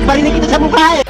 Barinig kita sa mukha eh.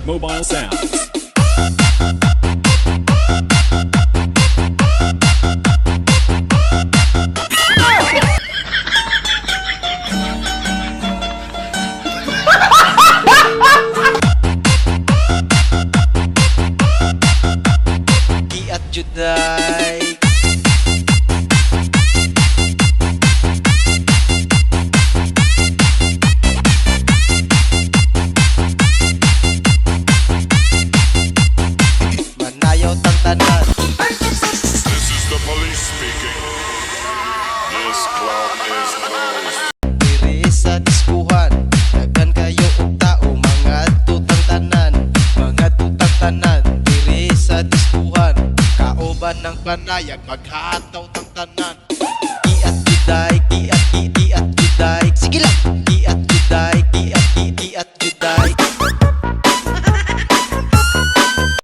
Mobile Sounds. At Juday. Manayaw tang tanan. This is the police speaking. This club is closed. Diri sa diskuhan, daghan kayo og tao, mga tutang tanan, mga tutang tanan. Diri sa diskuhan, kaoban ng panayag, maghataw tang tanan. Giat Juday, giat